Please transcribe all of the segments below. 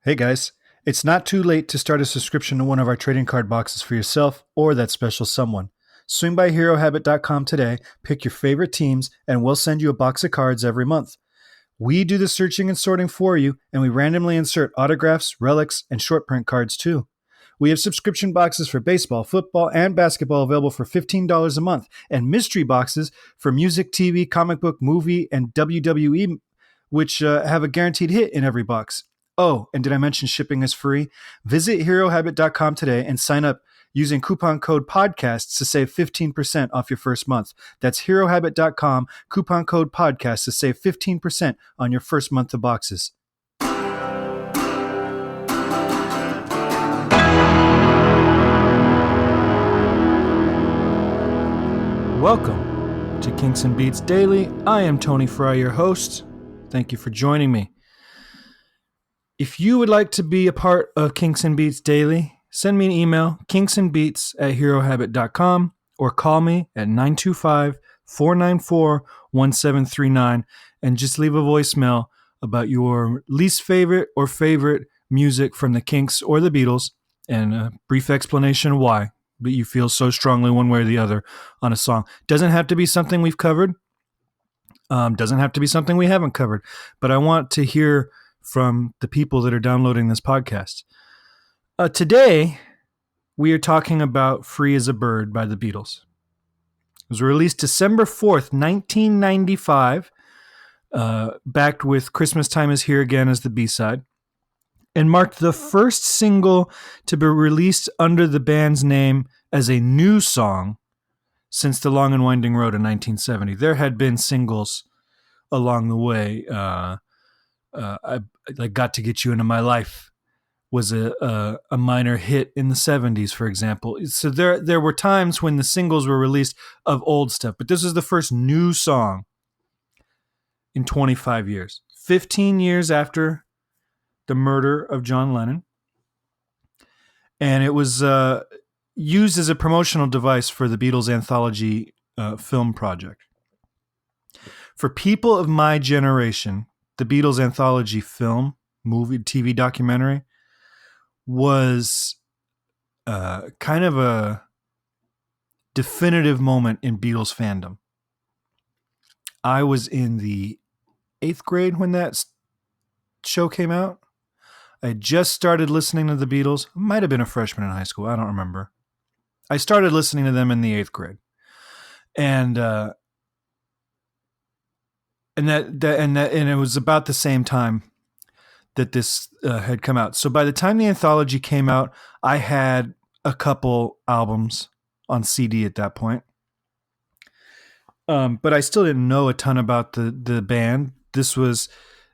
Hey guys, it's not too late to start a subscription to one of our trading card boxes for yourself or that special someone. Swing by HeroHabit.com today, pick your favorite teams, and we'll send you a box of cards every month. We do the searching and sorting for you, and we randomly insert autographs, relics, and short print cards too. We have subscription boxes for baseball, football, and basketball available for $15 a month, and mystery boxes for music, TV, comic book, movie, and WWE, which have a guaranteed hit in every box. Oh, and did I mention shipping is free? Visit HeroHabit.com today and sign up using coupon code PODCASTS to save 15% off your first month. That's HeroHabit.com, coupon code PODCASTS to save 15% on your first month of boxes. Welcome to Kinks and Beats Daily. I am Tony Fry, your host. Thank you for joining me. If you would like to be a part of Kinks and Beats Daily, send me an email, kinksandbeats@herohabit.com, or call me at 925-494-1739, and just leave a voicemail about your least favorite or favorite music from the Kinks or the Beatles, and a brief explanation of why but you feel so strongly one way or the other on a song. Doesn't have to be something we've covered. Doesn't have to be something we haven't covered. But I want to hear from the people that are downloading this podcast. Today, we are talking about Free as a Bird by the Beatles. It was released December 4th, 1995, backed with Christmas Time Is Here Again as the B-side, and marked the first single to be released under the band's name as a new song since The Long and Winding Road in 1970. There had been singles along the way. I Got to Get You Into My Life was a minor hit in the 70s, for example. So there were times when the singles were released of old stuff, but this was the first new song in 25 years. 15 years after the murder of John Lennon. And it was used as a promotional device for the Beatles anthology film project. For people of my generation, the Beatles anthology film, movie, TV documentary was kind of a definitive moment in Beatles fandom. I was in the 8th grade when that show came out. I had just started listening to the Beatles. I might have been a freshman in high school. I don't remember. I started listening to them in the 8th grade. And it was about the same time that this had come out. So by the time the anthology came out, I had a couple albums on CD at that point. But I still didn't know a ton about the band. This was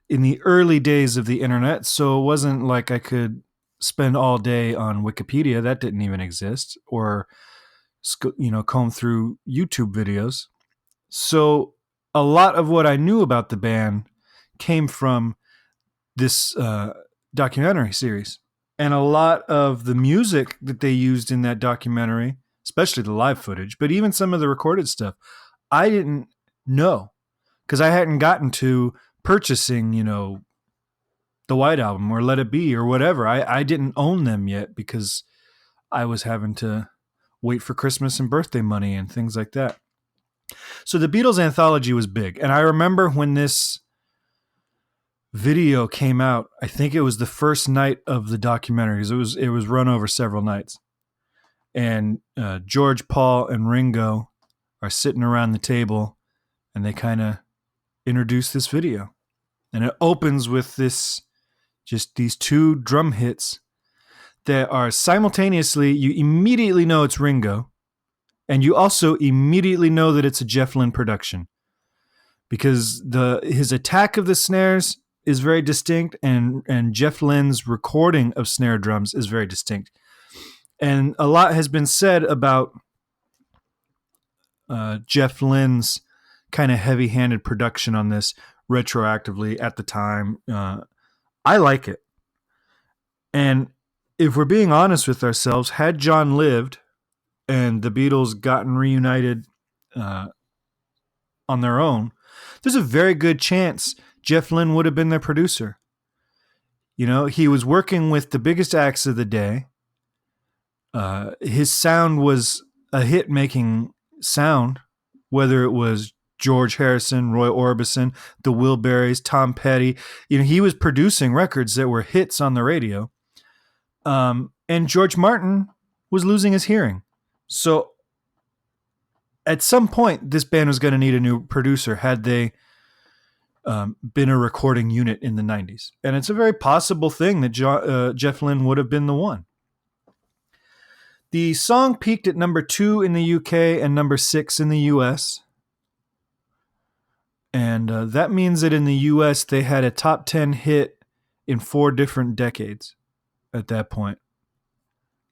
in the early days of the internet, so it wasn't like I could spend all day on Wikipedia. That didn't even exist. Or, comb through YouTube videos. So a lot of what I knew about the band came from this documentary series. And a lot of the music that they used in that documentary, especially the live footage, but even some of the recorded stuff, I didn't know because I hadn't gotten to purchasing, the White Album or Let It Be or whatever. I didn't own them yet because I was having to wait for Christmas and birthday money and things like that. So the Beatles anthology was big. And I remember when this video came out, I think it was the first night of the documentary because it was run over several nights. And George, Paul, and Ringo are sitting around the table and they kind of introduce this video. And it opens with these two drum hits that are simultaneously, you immediately know it's Ringo, and you also immediately know that it's a Jeff Lynne production because his attack of the snares is very distinct, and Jeff Lynne's recording of snare drums is very distinct. And a lot has been said about Jeff Lynne's kind of heavy-handed production on this retroactively at the time. I like it. And if we're being honest with ourselves, had John lived and the Beatles gotten reunited on their own, there's a very good chance Jeff Lynne would have been their producer. He was working with the biggest acts of the day. His sound was a hit-making sound, whether it was George Harrison, Roy Orbison, the Wilburys, Tom Petty. He was producing records that were hits on the radio. And George Martin was losing his hearing. So at some point, this band was going to need a new producer had they been a recording unit in the 90s. And it's a very possible thing that Jeff Lynne would have been the one. The song peaked at number 2 in the UK and number 6 in the US. And that means that in the US, they had a top 10 hit in 4 different decades at that point.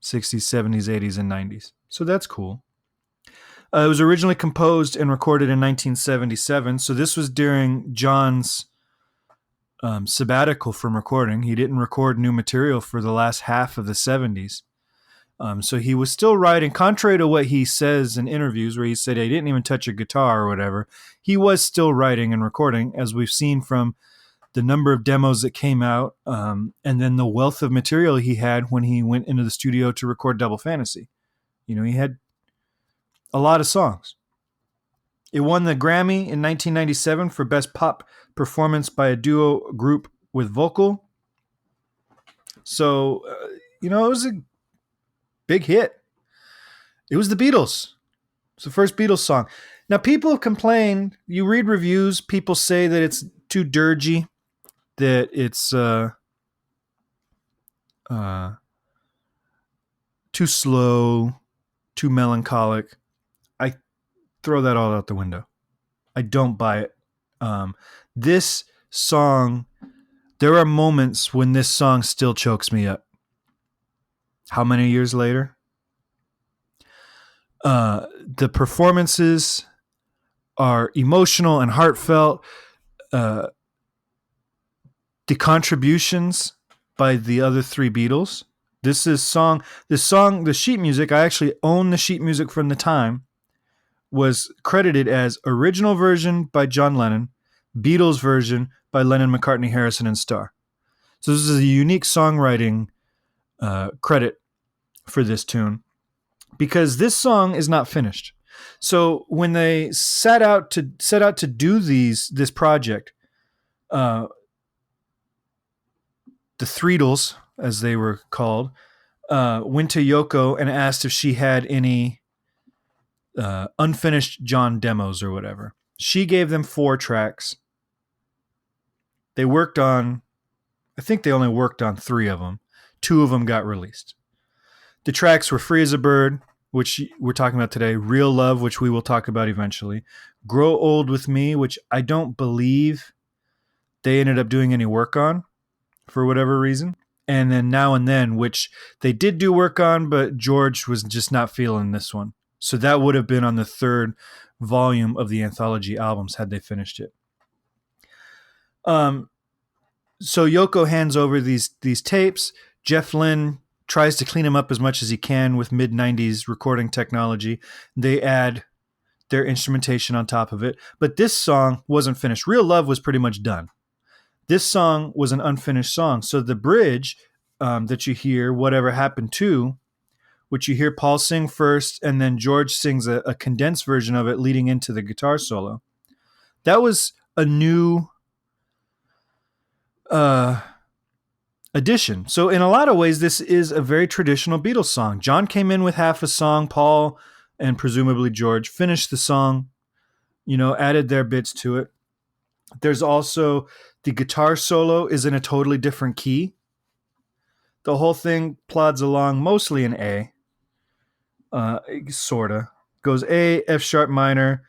60s, 70s, 80s, and 90s. So that's cool. It was originally composed and recorded in 1977. So this was during John's sabbatical from recording. He didn't record new material for the last half of the 70s. So he was still writing, contrary to what he says in interviews where he said he didn't even touch a guitar or whatever. He was still writing and recording, as we've seen from the number of demos that came out, and then the wealth of material he had when he went into the studio to record Double Fantasy. He had a lot of songs. It won the Grammy in 1997 for Best Pop Performance by a Duo Group with Vocal. So, it was a big hit. It was the Beatles. It's the first Beatles song. Now, people have complained. You read reviews. People say that it's too dirgy, that it's too slow, too melancholic. I throw that all out the window. I don't buy it. This song, there are moments when this song still chokes me up. How many years later? The performances are emotional and heartfelt. The contributions by the other 3 Beatles. The sheet music, I actually own the sheet music from the time, was credited as original version by John Lennon, Beatles version by Lennon, McCartney, Harrison, and Starr. So this is a unique songwriting credit for this tune, because this song is not finished. So when they set out to do this project, the Threedles, as they were called, went to Yoko and asked if she had any unfinished John demos or whatever. She gave them 4 tracks. They worked on, I think they only worked on 3 of them. 2 of them got released. The tracks were Free as a Bird, which we're talking about today, Real Love, which we will talk about eventually, Grow Old With Me, which I don't believe they ended up doing any work on for whatever reason, and then Now and Then, which they did do work on, but George was just not feeling this one. So that would have been on the 3rd volume of the anthology albums had they finished it. So Yoko hands over these tapes. Jeff Lynne tries to clean them up as much as he can with mid-90s recording technology. They add their instrumentation on top of it. But this song wasn't finished. Real Love was pretty much done. This song was an unfinished song. So the bridge that you hear, Whatever Happened To, which you hear Paul sing first, and then George sings a condensed version of it leading into the guitar solo. That was a new addition. So in a lot of ways, this is a very traditional Beatles song. John came in with half a song. Paul and presumably George finished the song, added their bits to it. There's also the guitar solo is in a totally different key. The whole thing plods along mostly in A. Sorta. Goes A, F sharp minor.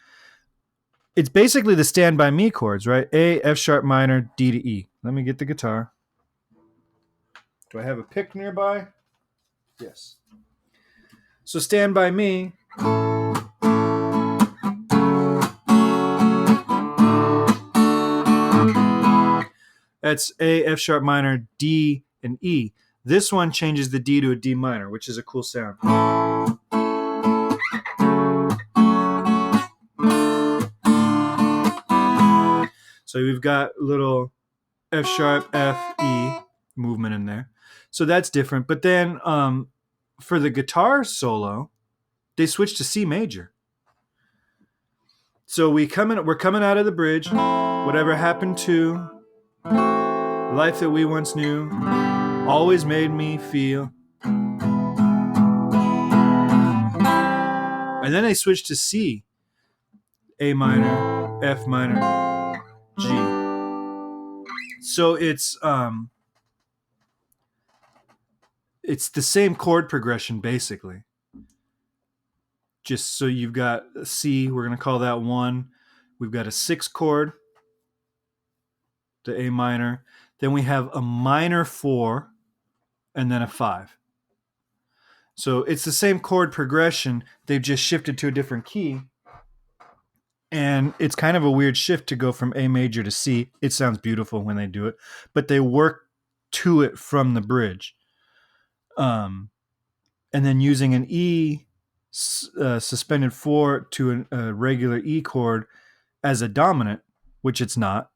It's basically the Stand By Me chords, right? A, F sharp minor, D to E. Let me get the guitar. Do I have a pick nearby? Yes. So Stand By Me. That's A, F sharp minor, D, and E. This one changes the D to a D minor, which is a cool sound. So we've got little F sharp, F, E. movement in there. So that's different. But then for the guitar solo, they switched to C major. So we're coming out of the bridge. Whatever happened to life that we once knew always made me feel. And then they switched to C, A minor, F minor, G. So it's the same chord progression basically. Just so you've got a C, we're going to call that 1. We've got a 6 chord, the A minor. Then we have a minor 4 and then a 5. So it's the same chord progression. They've just shifted to a different key. And it's kind of a weird shift to go from A major to C. It sounds beautiful when they do it, but they work to it from the bridge. And then using an E suspended 4 to a regular E chord as a dominant, which it's not,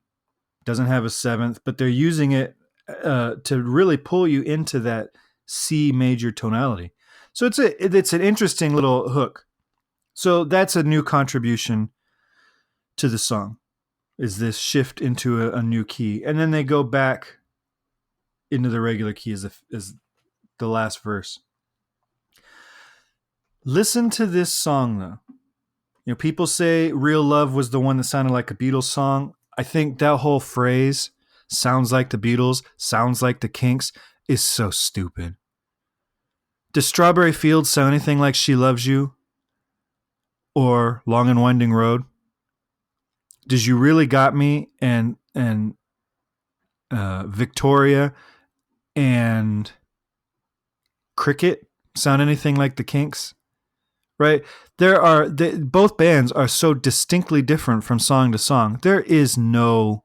doesn't have a 7th, but they're using it to really pull you into that C major tonality. So it's an interesting little hook. So that's a new contribution to the song, is this shift into a new key. And then they go back into the regular key as the last verse. Listen to this song, though. You know, people say Real Love was the one that sounded like a Beatles song. I think that whole phrase, sounds like the Beatles, sounds like the Kinks, is so stupid. Does Strawberry Fields sound anything like She Loves You or Long and Winding Road? Does You Really Got Me and Victoria and Cricket sound anything like the Kinks? Right? Both bands are so distinctly different from song to song. There is no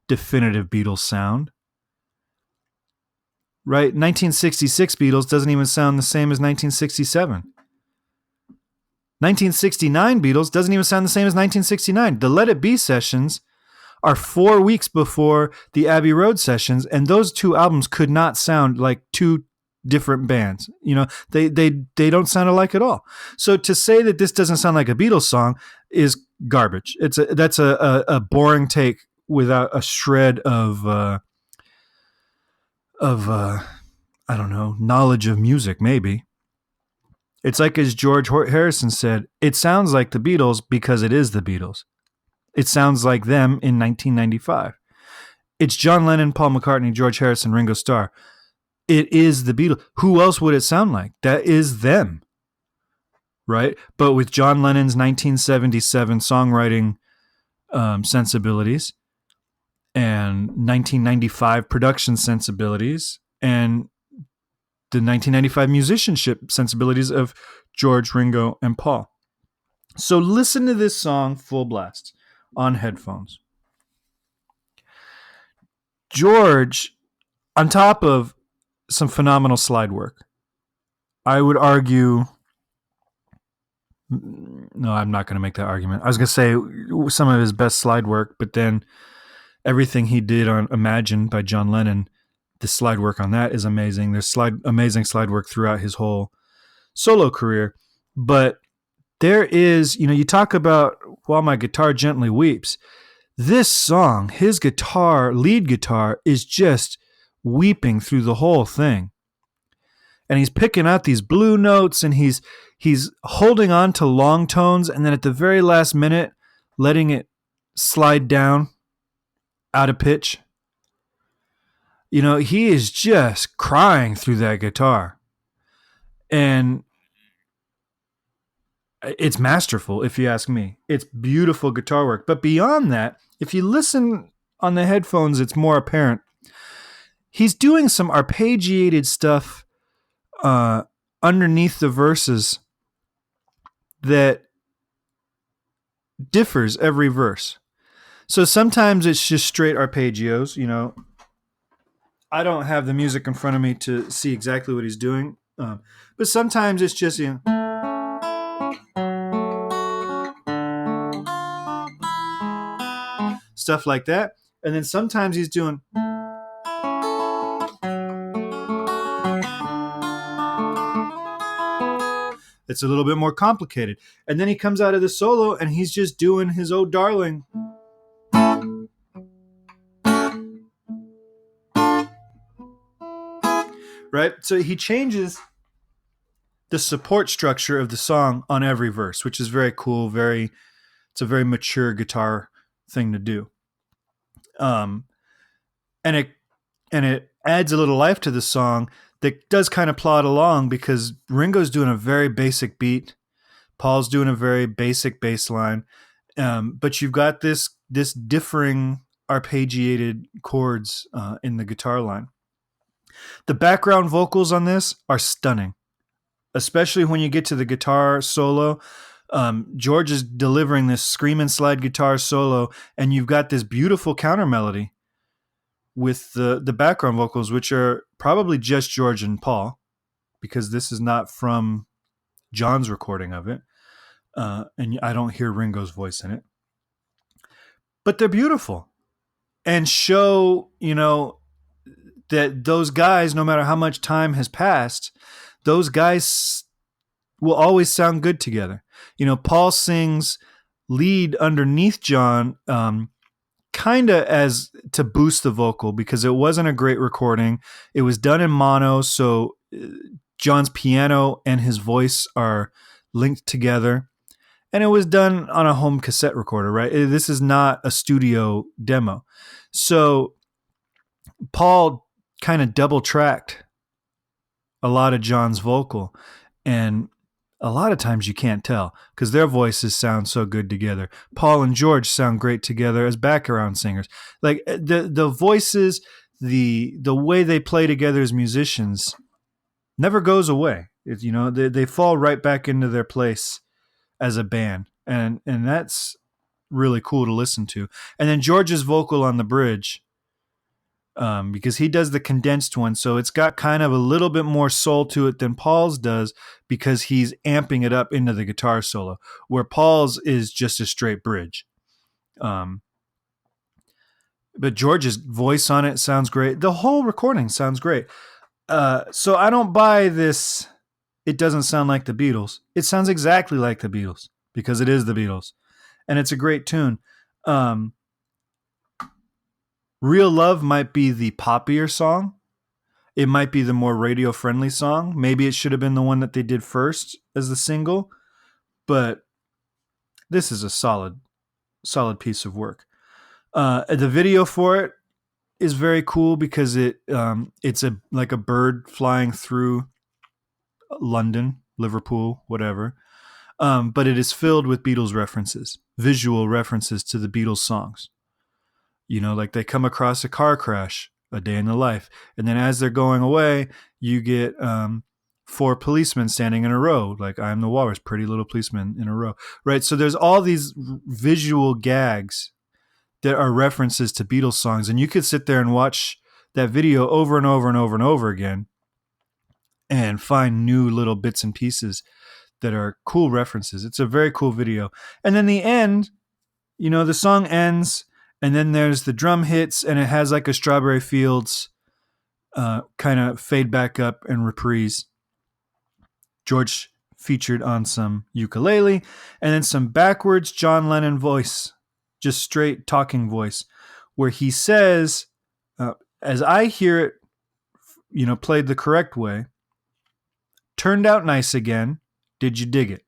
definitive Beatles sound. Right? 1966 Beatles doesn't even sound the same as 1967. 1969 Beatles doesn't even sound the same as 1969. The Let It Be sessions are 4 weeks before the Abbey Road sessions, and those two albums could not sound like two different bands. You know, they don't sound alike at all. So to say that this doesn't sound like a Beatles song is garbage. That's a boring take without a shred of I don't know, knowledge of music, maybe. It's like, as George Harrison said, it sounds like the Beatles because it is the Beatles. It sounds like them in 1995. It's John Lennon, Paul McCartney, George Harrison, Ringo Starr. It is the Beatles. Who else would it sound like? That is them, right? But with John Lennon's 1977 songwriting sensibilities and 1995 production sensibilities and the 1995 musicianship sensibilities of George, Ringo, and Paul. So listen to this song full blast on headphones. George, on top of some phenomenal slide work, I would argue... No, I'm not going to make that argument. I was going to say some of his best slide work, but then everything he did on Imagine by John Lennon, the slide work on that is amazing. There's amazing slide work throughout his whole solo career. But there is, you talk about While My Guitar Gently Weeps. This song, his lead guitar, is just weeping through the whole thing. And he's picking out these blue notes, and he's holding on to long tones, and then at the very last minute, letting it slide down out of pitch. He is just crying through that guitar. And it's masterful, if you ask me. It's beautiful guitar work. But beyond that, if you listen on the headphones, it's more apparent. He's doing some arpeggiated stuff underneath the verses that differs every verse. So sometimes it's just straight arpeggios, I don't have the music in front of me to see exactly what he's doing. But sometimes it's just, stuff like that. And then sometimes he's doing it's a little bit more complicated. And then he comes out of the solo and he's just doing his "Oh Darling." Right? So he changes the support structure of the song on every verse, which is very cool. It's a very mature guitar thing to do. Um, and it adds a little life to the song that does kind of plod along because Ringo's doing a very basic beat, Paul's doing a very basic bass line, but you've got this differing arpeggiated chords in the guitar line. The background vocals on this are stunning, especially when you get to the guitar solo. George is delivering this scream and slide guitar solo, and you've got this beautiful counter melody with the background vocals, which are probably just George and Paul, because this is not from John's recording of it. And I don't hear Ringo's voice in it. But they're beautiful and show, that those guys, no matter how much time has passed, those guys will always sound good together. Paul sings lead underneath John, kind of as to boost the vocal because it wasn't a great recording. It was done in mono, so John's piano and his voice are linked together. And it was done on a home cassette recorder, right? This is not a studio demo. So Paul kind of double tracked a lot of John's vocal. And a lot of times you can't tell because their voices sound so good together. Paul and George sound great together as background singers. Like the voices, the way they play together as musicians never goes away. They fall right back into their place as a band. And that's really cool to listen to. And then George's vocal on the bridge, because he does the condensed one, so it's got kind of a little bit more soul to it than Paul's does because he's amping it up into the guitar solo, where Paul's is just a straight bridge. But George's voice on it sounds great. The whole recording sounds great. So I don't buy this. It doesn't sound like the Beatles. It sounds exactly like the Beatles because it is the Beatles, and it's a great tune. Real Love might be the poppier song. It might be the more radio-friendly song. Maybe it should have been the one that they did first as the single, but this is a solid piece of work. The video for it is very cool because it's like a bird flying through London, Liverpool, whatever. But it is filled with Beatles references, visual references to the Beatles songs. Like they come across a car crash, A Day in the Life. And then as they're going away, you get 4 policemen standing in a row, like I Am the Walrus, pretty little policemen in a row, right? So there's all these visual gags that are references to Beatles songs. And you could sit there and watch that video over and over and over and over again and find new little bits and pieces that are cool references. It's a very cool video. And then the end, the song ends, and then there's the drum hits, and it has like a Strawberry Fields kind of fade back up and reprise. George featured on some ukulele, and then some backwards John Lennon voice, just straight talking voice, where he says, as I hear it, played the correct way, turned out nice again, did you dig it?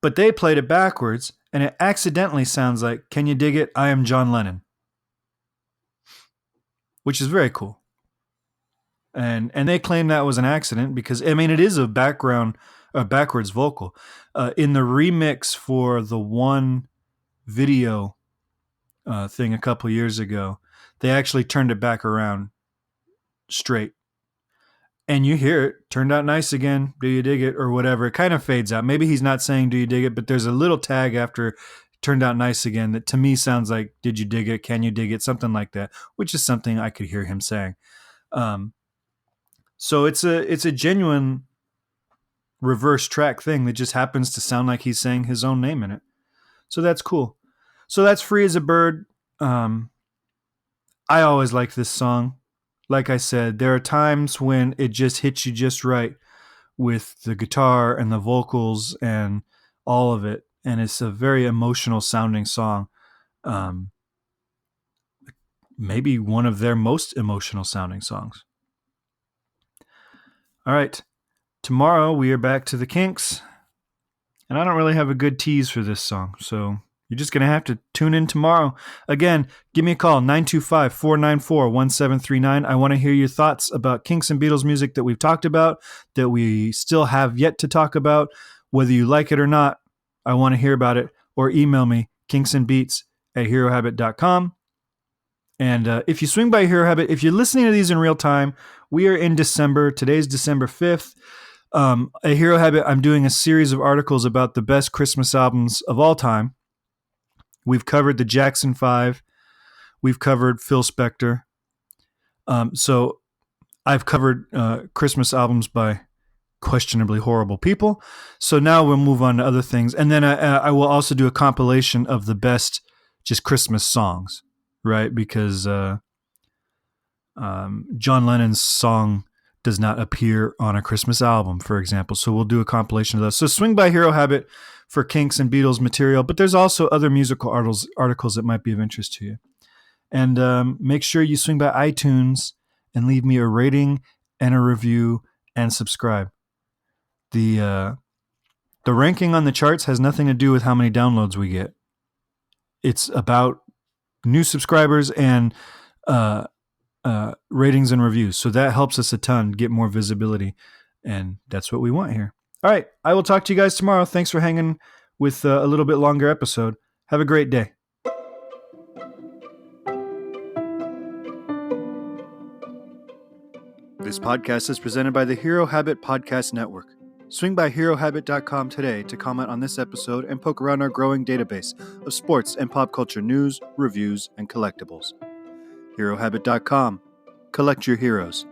But they played it backwards, and it accidentally sounds like, can you dig it? I am John Lennon. Which is very cool. And they claim that was an accident because, it is a backwards vocal. In the remix for the one video thing a couple years ago, they actually turned it back around straight. And you hear it, turned out nice again, do you dig it, or whatever. It kind of fades out. Maybe he's not saying, do you dig it, but there's a little tag after turned out nice again that to me sounds like, did you dig it, can you dig it, something like that, which is something I could hear him saying. So it's a genuine reverse track thing that just happens to sound like he's saying his own name in it. So that's cool. So that's Free as a Bird. I always like this song. Like I said, there are times when it just hits you just right, with the guitar and the vocals and all of it. And it's a very emotional sounding song. Maybe one of their most emotional sounding songs. All right. Tomorrow we are back to the Kinks. And I don't really have a good tease for this song, so you're just going to have to tune in tomorrow. Again, give me a call, 925-494-1739. I want to hear your thoughts about Kinks and Beatles music that we've talked about, that we still have yet to talk about. Whether you like it or not, I want to hear about it. Or email me, kinksandbeats@herohabit.com. And if you swing by Hero Habit, if you're listening to these in real time, we are in December. Today's December 5th. At Hero Habit, I'm doing a series of articles about the best Christmas albums of all time. We've covered the Jackson 5. We've covered Phil Spector. So I've covered Christmas albums by questionably horrible people. So now we'll move on to other things. And then I will also do a compilation of the best just Christmas songs, right? Because John Lennon's song does not appear on a Christmas album, for example. So we'll do a compilation of those. So swing by Hero Habit for Kinks and Beatles material, but there's also other musical articles that might be of interest to you. And make sure you swing by iTunes and leave me a rating and a review and subscribe. The ranking on the charts has nothing to do with how many downloads we get. It's about new subscribers and ratings and reviews. So that helps us a ton, get more visibility. And that's what we want here. All right. I will talk to you guys tomorrow. Thanks for hanging with a little bit longer episode. Have a great day. This podcast is presented by the Hero Habit Podcast Network. Swing by HeroHabit.com today to comment on this episode and poke around our growing database of sports and pop culture news, reviews, and collectibles. HeroHabit.com. Collect your heroes.